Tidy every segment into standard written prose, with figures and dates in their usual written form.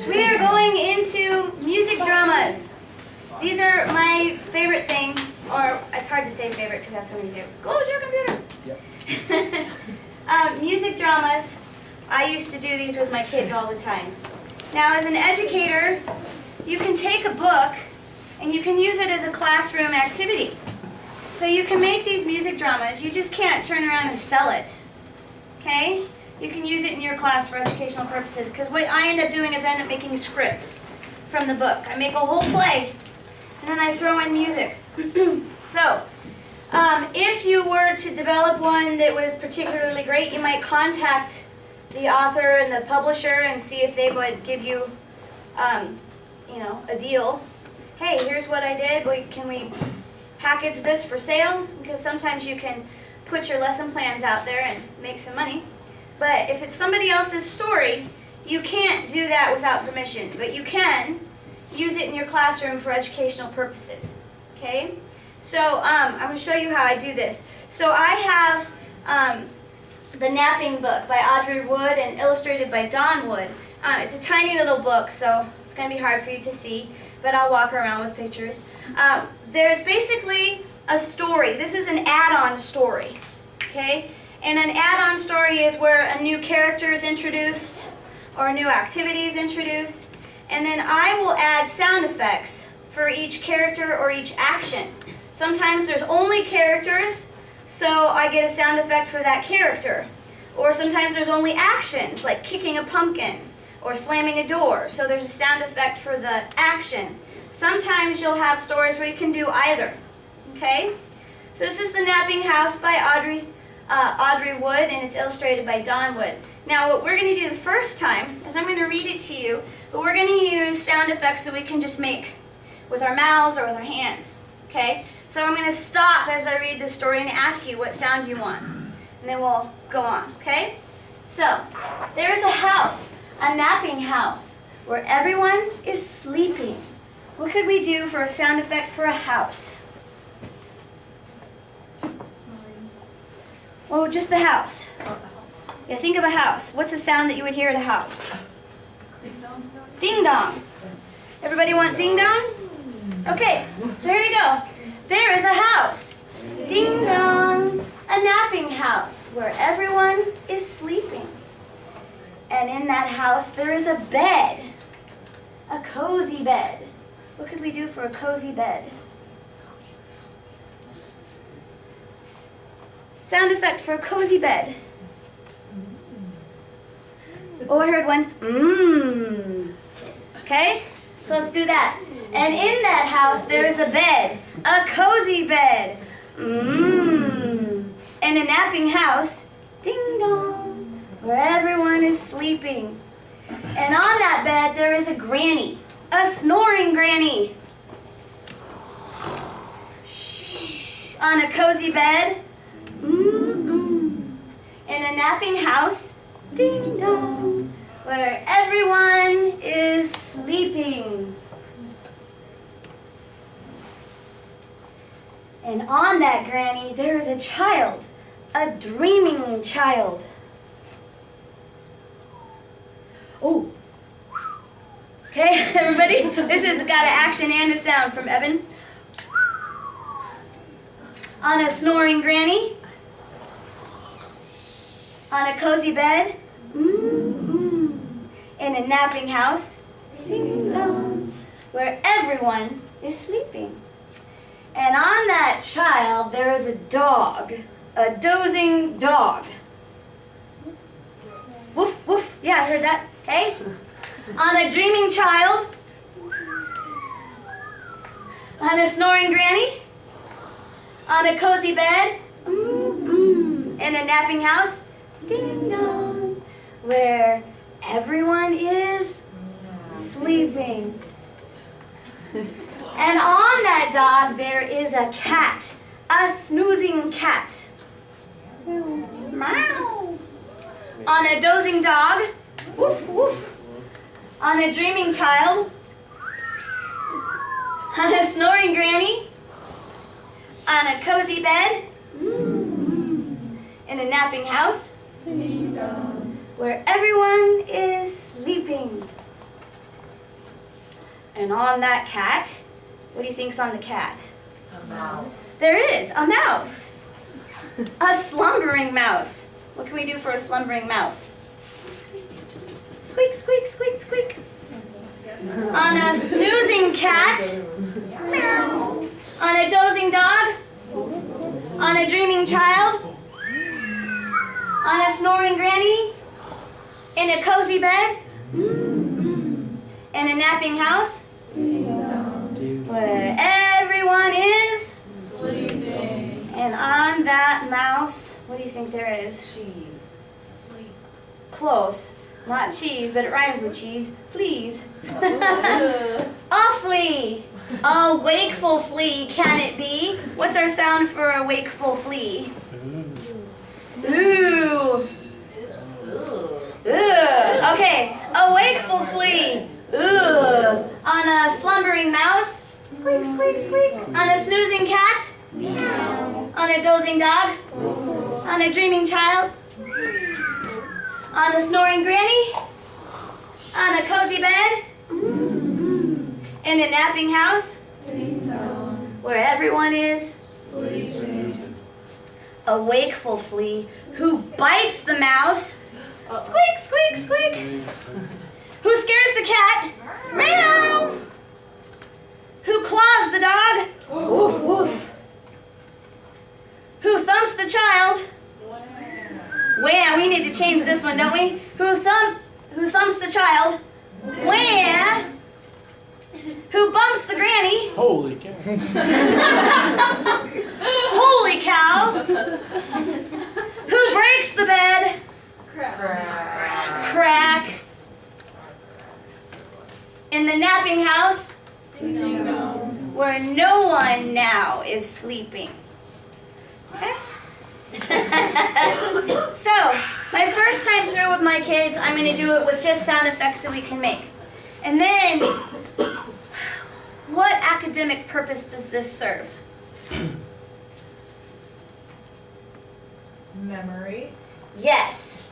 We are going into music dramas. These are my favorite thing, or it's hard to say favorite because I have so many favorites. Close your computer. Yep. Music dramas. I used to do these with my kids all the time. Now, as an educator, you can take a book and you can use it as a classroom activity. So you can make these music dramas. You just can't turn around and sell it. Okay? You can use it in your class for educational purposes, because what I end up doing is I end up making scripts from the book. I make a whole play, and then I throw in music. So, if you were to develop one that was particularly great, you might contact the author and the publisher and see if they would give you, a deal. Hey, here's what I did. Can we package this for sale? Because sometimes you can put your lesson plans out there and make some money. But if it's somebody else's story, you can't do that without permission. But you can use it in your classroom for educational purposes. Okay? So I'm going to show you how I do this. So I have The Napping Book by Audrey Wood and illustrated by Don Wood. It's a tiny little book, so it's going to be hard for you to see, but I'll walk around with pictures. There's basically a story. This is an add-on story. Okay? And an add-on story is where a new character is introduced or a new activity is introduced. And then I will add sound effects for each character or each action. Sometimes there's only characters, so I get a sound effect for that character. Or sometimes there's only actions, like kicking a pumpkin or slamming a door. So there's a sound effect for the action. Sometimes you'll have stories where you can do either. Okay? So this is The Napping House by Audrey Wood, and it's illustrated by Don Wood. Now what we're going to do the first time is I'm going to read it to you, but we're going to use sound effects that we can just make with our mouths or with our hands. Okay? So I'm going to stop as I read the story and ask you what sound you want. And then we'll go on. Okay? So, there is a house, a napping house, where everyone is sleeping. What could we do for a sound effect for a house? Oh, just the house. Yeah, think of a house. What's a sound that you would hear at a house? Ding dong. Ding dong. Everybody want ding dong? Okay, so here you go. There is a house. Ding dong. A napping house where everyone is sleeping. And in that house there is a bed. A cozy bed. What could we do for a cozy bed? Sound effect for a cozy bed. Oh, I heard one. Mmm. Okay? So let's do that. And in that house, there is a bed. A cozy bed. Mmm. And a napping house. Ding dong. Where everyone is sleeping. And on that bed, there is a granny. A snoring granny. Shh. On a cozy bed. Mm-mm. In a napping house, ding dong, where everyone is sleeping. And on that granny, there is a child, a dreaming child. Oh. Okay, everybody? This has got an action and a sound from Evan. On a snoring granny. On a cozy bed. Mm-hmm. In a napping house. Ding dong. Where everyone is sleeping. And on that child there is a dog. A dozing dog. Woof, woof. Yeah, I heard that. Okay? On a dreaming child. On a snoring granny. On a cozy bed. Mm-mm. In a napping house. Ding dong. Where everyone is sleeping. And on that dog there is a cat. A snoozing cat. Meow. On a dozing dog. Woof, woof. On a dreaming child. On a snoring granny. On a cozy bed. In a napping house. Where everyone is sleeping. And on that cat, what do you think's on the cat? A mouse. There is, a mouse. A slumbering mouse. What can we do for a slumbering mouse? Squeak, squeak, squeak, squeak. On a snoozing cat. Meow. On a dozing dog. On a dreaming child. On a snoring granny. In a cozy bed. In a napping house. Where everyone is Sleeping. and on that mouse, what do you think there is? Cheese. Close. Not cheese, but it rhymes with cheese. Fleas. A flea. A wakeful flea, can it be? What's our sound for a wakeful flea? Ooh. Ugh. Okay, a wakeful flea. Ugh. On a slumbering mouse. Squeak, squeak, squeak. On a snoozing cat. On a dozing dog. On a dreaming child. On a snoring granny. On a cozy bed. In a napping house. Where everyone is. A wakeful flea who bites the mouse. Squeak, squeak, squeak. Who scares the cat? Meow. Who claws the dog? Woof, woof. Who thumps the child? Wham. We need to change this one, don't we? Who thumps the child? Wham. Who bumps the granny? Holy cow. Holy cow. Who breaks the bed? Crack. In the napping house? Where no one now is sleeping. Okay? So, my first time through with my kids, I'm going to do it with just sound effects that we can make. And then, what academic purpose does this serve? Memory. Yes.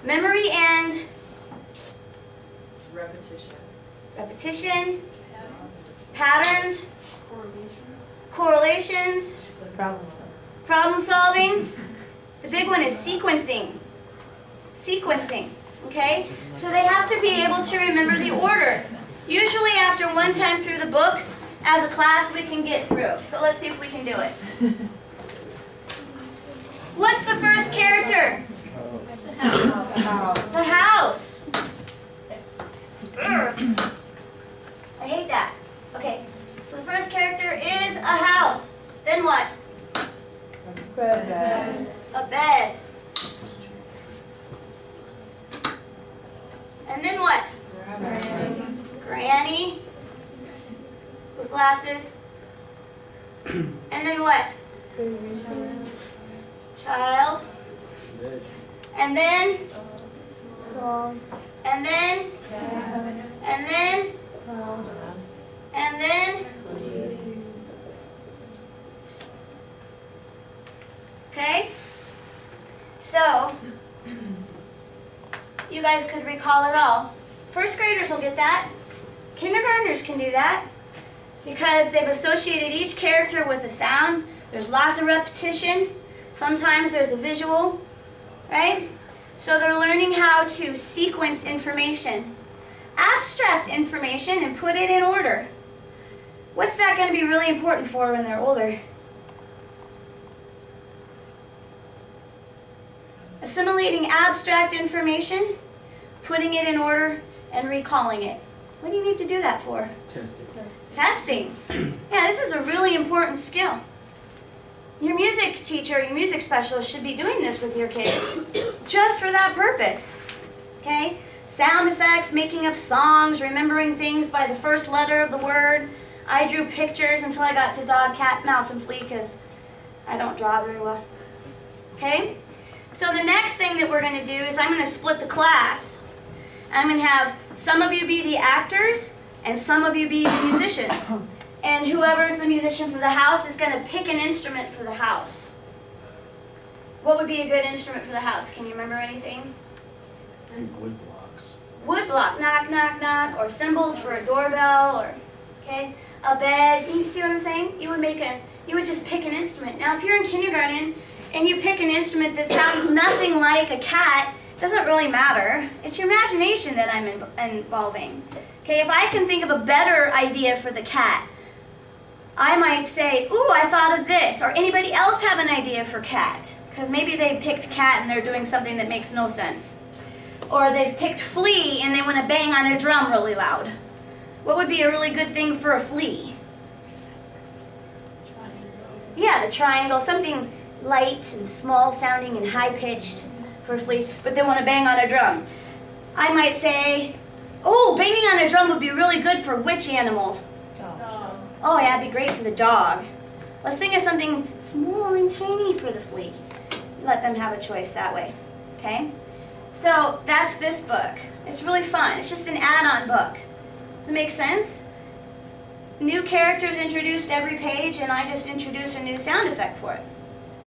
Memory and repetition, patterns, correlations, problem solving. The big one is sequencing. Sequencing, okay? So they have to be able to remember the order. Usually after one time through the book, as a class, we can get through. So let's see if we can do it. What's the first character? The house. I hate that. Okay, so the first character is a house. Then what? Bed. A bed. And then what? Granny. With glasses. And then what? Child. And then? And then? And then? And then? Okay? So, you guys could recall it all. First graders will get that. Kindergartners can do that because they've associated each character with a sound. There's lots of repetition. Sometimes there's a visual, right? So they're learning how to sequence information, abstract information, and put it in order. What's that going to be really important for when they're older? Assimilating abstract information, putting it in order, and recalling it. What do you need to do that for? Testing. Testing. Yeah, this is a really important skill. Your music teacher, your music specialist should be doing this with your kids just for that purpose. Okay? Sound effects, making up songs, remembering things by the first letter of the word. I drew pictures until I got to dog, cat, mouse, and flea because I don't draw very well. Okay? So the next thing that we're going to do is I'm going to split the class. I'm going to have some of you be the actors and some of you be the musicians. And whoever's the musician for the house is going to pick an instrument for the house. What would be a good instrument for the house? Can you remember anything? Wood blocks. Wood block, knock, knock, knock, or cymbals for a doorbell, or Okay, a bed. You see what I'm saying? You would just pick an instrument. Now, if you're in kindergarten and you pick an instrument that sounds nothing like a cat, it doesn't really matter. It's your imagination that I'm involving. Okay, if I can think of a better idea for the cat, I might say, ooh, I thought of this. Or anybody else have an idea for cat? Because maybe they picked cat and they're doing something that makes no sense. Or they've picked flea and they want to bang on a drum really loud. What would be a really good thing for a flea? Yeah, the triangle, something light and small sounding and high pitched for a flea, but they want to bang on a drum. I might say, oh, banging on a drum would be really good for which animal? Dog. Oh yeah, it'd be great for the dog. Let's think of something small and tiny for the flea. Let them have a choice that way, okay? So that's this book. It's really fun. It's just an add-on book. Does it make sense? New characters introduced every page, and I just introduce a new sound effect for it.